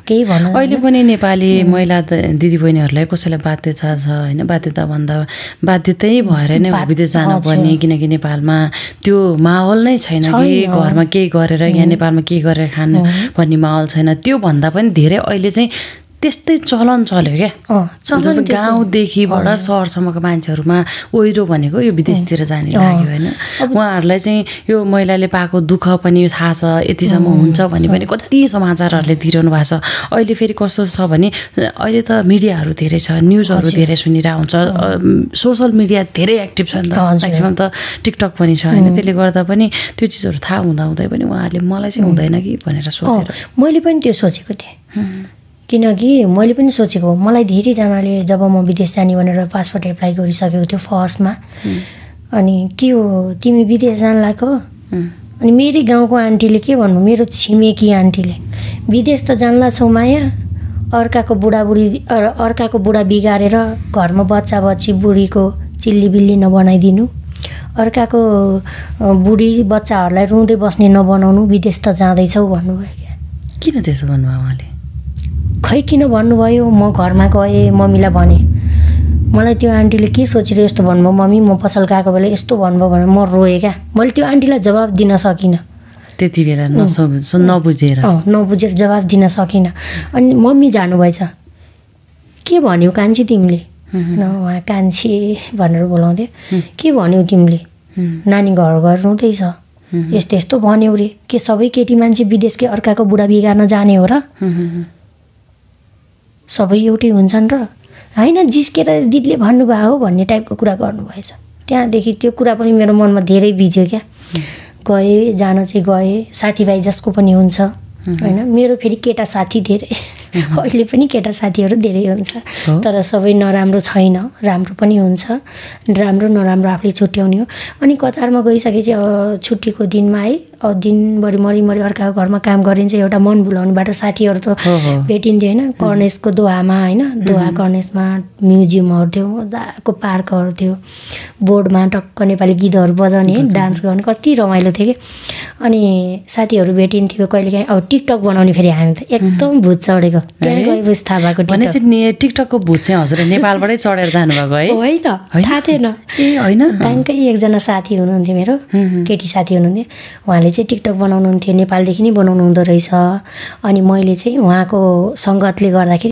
केही भन्नु अहिले पनि नेपाली महिला दिदीबहिनीहरूलाई कसैलाई बाध्यता छ होइन, बाध्यता भन्दा बाध्यतै भएर नै विदेश जानुपर्ने, किनकि नेपालमा त्यो माहौल नै छैन कि घरमा केही गरेर यहाँ नेपालमा केही गरेर खानु भन्ने माहौल छैन। त्यो भन्दा पनि धेरै अहिले चाहिँ त्यस्तै चलन चल्यो क्या, जस्तो गाउँदेखिबाट सहरसम्मको मान्छेहरूमा ओहिरो भनेको यो विदेशतिर जाने लाग्यो होइन। उहाँहरूलाई चाहिँ यो महिलाले पाएको दुःख पनि थाहा छ, यतिसम्म हुन्छ भने पनि कति समाचारहरूले दिइरहनु भएको छ। अहिले फेरि कस्तो छ भने अहिले त मिडियाहरू धेरै छ, न्युजहरू धेरै सुनिरहेको हुन्छ, सोसल मिडिया धेरै एक्टिभ छ नि त, म्याक्सिमम त टिकटक पनि छ होइन। त्यसले गर्दा पनि त्यो चिजहरू थाहा हुँदाहुँदै पनि उहाँहरूले मलाई चाहिँ हुँदैन कि भनेर सोचेर मैले पनि त्यो सोचेको थिएँ। किनकि मैले पनि सोचेको, मलाई धेरैजनाले जब म विदेश जाने भनेर पासपोर्ट एप्लाई गरिसकेको थियो फर्स्टमा, अनि के हो तिमी विदेश जान लागेको? अनि मेरै गाउँको आन्टीले के भन्नु, मेरो छिमेकी आन्टीले, विदेश त जानला छौ माया, अर्काको बुढा बिगारेर घरमा बच्चा बच्ची बुढीको चिल्ली बिल्ली नबनाइदिनु, अर्काको बुढी बच्चाहरूलाई रुँदै बस्ने नबनाउनु, विदेश त जाँदैछौ भन्नुभयो क्या। किन त्यसो भन्नुभयो उहाँले? खै किन भन्नुभयो, म घरमा गएँ मम्मीलाई भने, मलाई त्यो आन्टीले के सोचेर यस्तो भन्नुभयो, मम्मी म पसल गएको बेला यस्तो भन्नुभयो भनेर म रोएँ क्या। मैले त्यो आन्टीलाई जवाब दिन सकिनँ त्यति बेला, नबुझेर जवाब दिन सकिनँ। अनि मम्मी जानुभएछ, के भन्यौ कान्छी तिमीले? उहाँ कान्छी भनेर बोलाउँथ्यो, के भन्यौ तिमीले? नानी घर घर रुँदैछ, यस्तो यस्तो भन्यौ रे, के सबै केटी मान्छे विदेशकै अर्काको बुढा बिगार्न जाने हो र? सबै एउटै हुन्छन् र? होइन, जिस्केर दिदीले भन्नुभयो हो भन्ने टाइपको कुरा गर्नुभएछ। त्यहाँदेखि त्यो कुरा पनि मेरो मनमा धेरै भिज्यो क्या। गएँ, जान चाहिँ गएँ, साथीभाइ जसको पनि हुन्छ होइन। मेरो फेरि केटा साथी धेरै, अहिले पनि केटा साथीहरू धेरै हुन्छ, तर सबै नराम्रो छैन, राम्रो पनि हुन्छ। राम्रो नराम्रो आफूले छुट्याउने हो। अनि कतारमा गइसकेपछि छुट्टीको दिनमा है, दिनभरि मरिमरि अर्काको घरमा काम गरिन्छ, एउटा मन भुलाउनेबाट साथीहरू त भेटिन्थ्यो होइन। कर्नेसको दोहामा होइन, दोहा कर्नेसमा म्युजियमहरू थियो, मजाको पार्कहरू थियो, बोर्डमा टक्क नेपाली गीतहरू बजाउने, डान्स गर्ने, कति रमाइलो थियो कि। अनि साथीहरू भेटिन्थ्यो कहिलेकाहीँ। अब टिकटक बनाउने फेरि हामी त एकदम भूत चढेको, त्यहाँ गएपछि थाहा भएको। भनेपछि टिकटकको भूत चाहिँ हजुर नेपालबाटै चढेर जानुभएको है? होइन, थाहा थिएन। ए होइन, ब्याङ्कै एकजना साथी हुनुहुन्थ्यो मेरो, केटी साथी हुनुहुन्थ्यो, उहाँले चाहिँ टिकटक बनाउनुहुन्थ्यो, नेपालदेखि नै बनाउनु हुँदो रहेछ। अनि मैले चाहिँ उहाँको सङ्गतले गर्दाखेरि